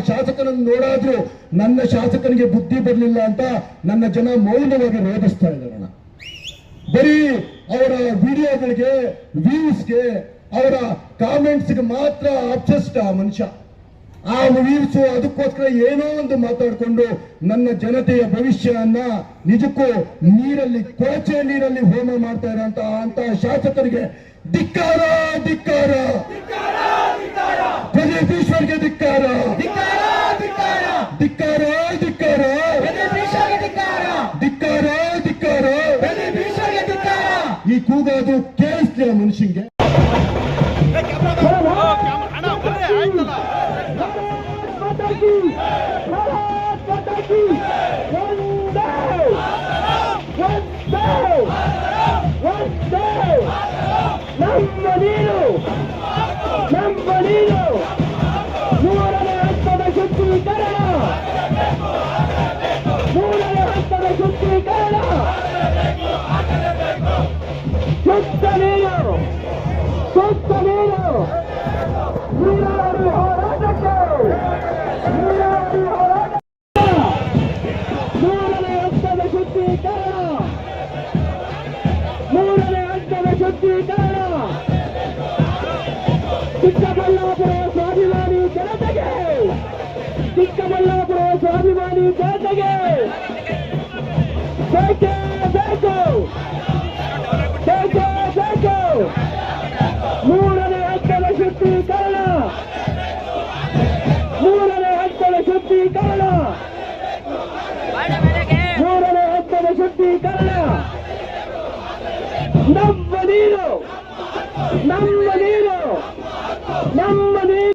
ಶಾಸಕನನ್ನು ನೋಡಾದ್ರೂ ನನ್ನ ಶಾಸಕನಿಗೆ ಬುದ್ಧಿ ಬರಲಿಲ್ಲ ಅಂತ ನನ್ನ ಜನ ಮೌನವಾಗಿ ರೋಧಿಸ್ತಾ ಇದ್ದಾರೆ. ಬರೀ ಅವರ ವಿಡಿಯೋಗಳಿಗೆ, ವ್ಯೂಸ್ಗೆ, ಅವರ ಕಾಮೆಂಟ್ಸ್ಗೆ ಮಾತ್ರ ಅಬ್ಸೆಸ್ಡ್ ಆ ಮನುಷ್ಯ. ಆ ವ್ಯೂಸ್ ಅದಕ್ಕೋಸ್ಕರ ಏನೋ ಒಂದು ಮಾತಾಡಿಕೊಂಡು ನನ್ನ ಜನತೆಯ ಭವಿಷ್ಯವನ್ನ ನಿಜಕ್ಕೂ ನೀರಲ್ಲಿ, ಕೊಳಚೆ ನೀರಲ್ಲಿ ಹೋಮ ಮಾಡ್ತಾ ಇರೋಂತ ಶಾಸಕರಿಗೆ ಧಿಕ್ಕಾರ, ಧಿಕ್ಕಾರ. ಪ್ರದೀಪ್ ಈಶ್ವರ್ಗೆ ಧಿಕ್ಕಾರ, ಧಿಕ್ಕಾರ, ಧಿಕ್ಕಾರ, ಧಿಕ್ಕಾರ, ಧಿಕ್ಕಾರ. ಈ ಕೂಗೋದು ಕೇಳಿಸ್ಲಿಲ್ಲ ಮನುಷ್ಯಂಗೆ. ಮೂರನೇ ಹಂತದ ಶುದ್ಧೀಕರಣ, ಮೂರನೇ ಹಂತದ ಶುದ್ಧೀಕರಣ, ಶುದ್ಧ ನೀರು, ಶುದ್ಧ ನೀರು, ನೀರಾವರಿ ಹೋರಾಟಕ್ಕೆ, ನೀರಾವರಿ ಹೋರಾಟ, ಮೂರನೇ ಹಂತದ ಶುದ್ಧೀಕರಣ, ಮೂರನೇ ಹಂತದ ಶುದ್ಧೀಕರಣ. ಚಿಕ್ಕಬಳ್ಳಾಪುರ ಸ್ವಾಭಿಮಾನಿ ಜನತೆಗೆ, ಚಿಕ್ಕಬಳ್ಳಾಪುರ ಸ್ವಾಭಿಮಾನಿ ಜನತೆಗೆ ಬೇಕೇ ಬೇಕು, ಬೇಕೇ ಬೇಕು ಮೂರನೇ ಹಂತದ ಶುದ್ಧೀಕರಣ, ಮೂರನೇ ಹಂತದ ಶುದ್ಧೀಕರಣ, ಮೂರನೇ ಹಂತದ ಶುದ್ಧೀಕರಣ. ನಮ್ಮ ನೀರು, ನಮ್ಮ ನೀರು, ನಮ್ಮ ನೀರು.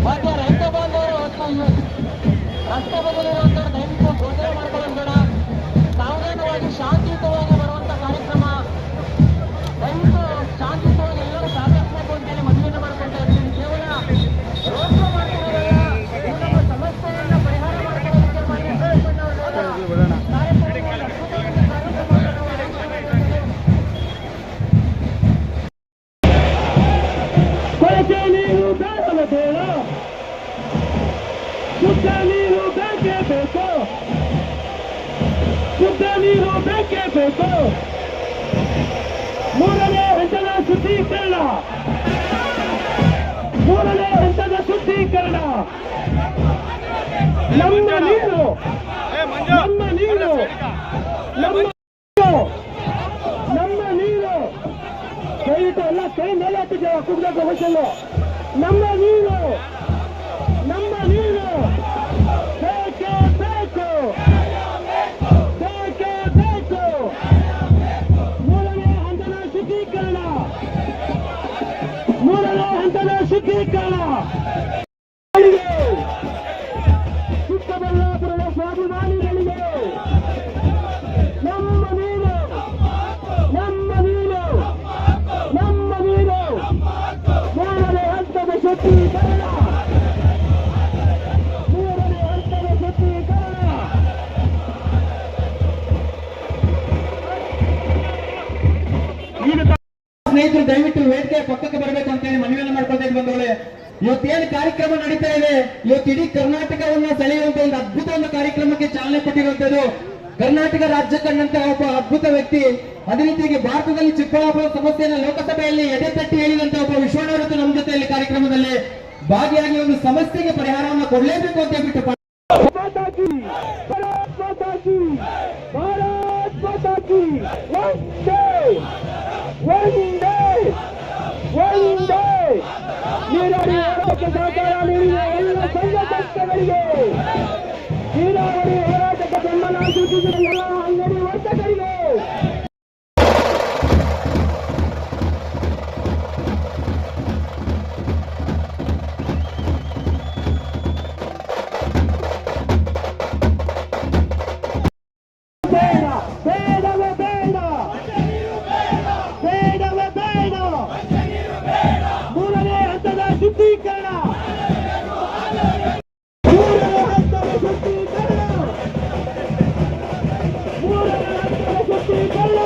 ಮತ್ತೆ ರೈತ ಬಾಂಧವರು ರಸ್ತೆ ಬದಲಿರುವಂತಹ ದಯವಿಟ್ಟು ಗೊಂದಲ ಮಾಡ್ಕೊಳ್ಳೋಣ. ಸಾವಧಾನವಾಗಿ ಶಾಂತಿಯುತವಾಗಿ ಬರುವಂತ ಕಾರ್ಯಕ್ರಮ, ದಯವಿಟ್ಟು ಶಾಂತಿಯುತವಾಗಿ ಎಲ್ಲರೂ ಸಹಕರಿಸಬೇಕು ಅಂತೇಳಿ ಮನವಿಯನ್ನು ಮಾಡ್ಕೊಳ್ತಾ ಇದ್ದೀನಿ. ಕೇವಲ ರೋಡ್ ಮಾಡ್ಕೊಳ್ಳೋದಲ್ಲ, ನಮ್ಮ ಸಮಸ್ಯೆಯನ್ನು ಪರಿಹಾರ ಮಾಡ್ಕೊಳ್ಳೋದಕ್ಕೆ ಕೊಳಚೆ ನೀರು ಬೇಡವೇ ಬೇಡ, ಶುದ್ಧ ನೀರು ಬೇಕೇ ಬೇಕು, ಶುದ್ಧ ನೀರು ಬೇಕೇ ಬೇಕು. ಮೂರನೇ ಹಂತದ ಶುದ್ಧೀಕರಣ, ಮೂರನೇ ಹಂತದ ಶುದ್ಧೀಕರಣ. ನಮ್ಮ ನೀರು, ನಮ್ಮ ನೀರು, ನಮ್ಮ ನೀರು. ದಯವಿಟ್ಟು ಎಲ್ಲ ಕೈ ಮೇಲೆ ಹಾಕಿದ್ದೇವೆ ಕುಗ್ಬೇಕು ಹೊಸಲು. ನಮ್ಮ ನೀರು, ನಮ್ಮ ನೀರು ಬೇಕೇ ಬೇಕು, ಬೇಕೇ ಬೇಕು. ಮೂರನೇ ಹಂತದ ಶುದ್ಧೀಕರಣ, ಮೂರನೇ ಹಂತದ ಶುದ್ಧೀಕರಣ. ಚಿಕ್ಕಬಳ್ಳಾಪುರದ ಸ್ವಾಭಿಮಾನಿಗಳಿಗೆ ನಮ್ಮ ನೀರು, ನಮ್ಮ ನೀರು, ನಮ್ಮ ನೀರು, ಮೂರನೇ ಹಂತದ ಶುದ್ಧೀಕರಣ, ಮೂರನೇ ಹಂತದ ಶುದ್ಧೀಕರಣ. ಸ್ನೇಹಿತರು ದಯವಿಟ್ಟು ವೇದಿಕೆ ಪಕ್ಕಕ್ಕೆ ಬರಬೇಕು ಅಂತ ಹೇಳಿ ಮನವಿಯನ್ನು ಮಾಡ್ಕೊಳ್ತಾ ಇದ್ದು ಬಂದವಳೆ. ಇವತ್ತೇನು ಕಾರ್ಯಕ್ರಮ ನಡೀತಾ ಇದೆ, ಇವತ್ತು ಇಡೀ ಕರ್ನಾಟಕವನ್ನ ಸೆಳೆಯುವಂತ ಒಂದು ಅದ್ಭುತ ಒಂದು ಕಾರ್ಯಕ್ರಮಕ್ಕೆ ಚಾಲನೆ ಕೊಟ್ಟಿರುವಂತದ್ದು ಕರ್ನಾಟಕ ರಾಜ್ಯ ಕಂಡಂತಹ ಒಬ್ಬ ಅದ್ಭುತ ವ್ಯಕ್ತಿ. ಅದೇ ರೀತಿಯಾಗಿ ಭಾರತದಲ್ಲಿ ಚಿಕ್ಕಬಳ್ಳಾಪುರ ಸಮಸ್ಯೆಯನ್ನು ಲೋಕಸಭೆಯಲ್ಲಿ ಎದೆ ತಟ್ಟಿ ಹೇಳಿದಂತಹ ಒಬ್ಬ ವಿಶ್ವನಾಥ್ ನಮ್ಮ ಜೊತೆಯಲ್ಲಿ ಕಾರ್ಯಕ್ರಮದಲ್ಲಿ ಭಾಗಿಯಾಗಿ ಒಂದು ಸಮಸ್ಯೆಗೆ ಪರಿಹಾರವನ್ನು ಕೊಡಲೇಬೇಕು ಅಂತ ಹೇಳ್ಬಿಟ್ಟು ನೀರಾವರಿ ಹೋರಾಟಕ್ಕೆ ಸಹಕಾರ ನೀಡಿದ ಎಲ್ಲ ಸಂಘ ಸಂಸ್ಥೆಗಳಿಗೆ, ನೀರಾವರಿ ಹೋರಾಟಕ್ಕೆ ಬೆಂಬಲ ಸೂಚಿಸಿದ ಎಲ್ಲ ಅಂಗಡಿ ವರ್ತಕರಿಗೆ ಬೇಡ, ಬೇಡವೇ ಬೇಡ, ಬೇಡವೇ ಬೇಡ. ಮೂರನೇ ಹಂತದ ಶುದ್ಧೀಕರಣ, ಮೂರನೇ ಹಂತದ ಶುದ್ಧೀಕರಣ, ಮೂರನೇ ಹಂತದ ಶುದ್ಧೀಕರಣ.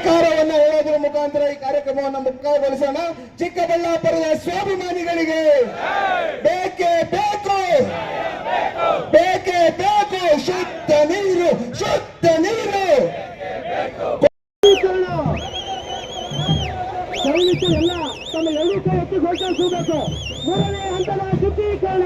ಜೈಕಾರವನ್ನ ಹೇಳೋದ್ರ ಮುಖಾಂತರ ಈ ಕಾರ್ಯಕ್ರಮವನ್ನು ಮುಕ್ತಾಯಗೊಳಿಸೋಣ. ಚಿಕ್ಕಬಳ್ಳಾಪುರದ ಸ್ವಾಭಿಮಾನಿಗಳಿಗೆ ಬೇಕೇ ಬೇಕು, ಬೇಕೇ ಬೇಕು ಶುದ್ಧ ನೀರು, ಶುದ್ಧ ನೀರು. ಶುದ್ಧೀಕರಣ ದಯವಿಟ್ಟು ಎಲ್ಲ ತಮ್ಮ ಎರಡೂ ಕೈ ಎತ್ತಿ ಘೋಷಿಸಬೇಕು. ಮೂರನೇ ಹಂತದ ಶುದ್ಧೀಕರಣ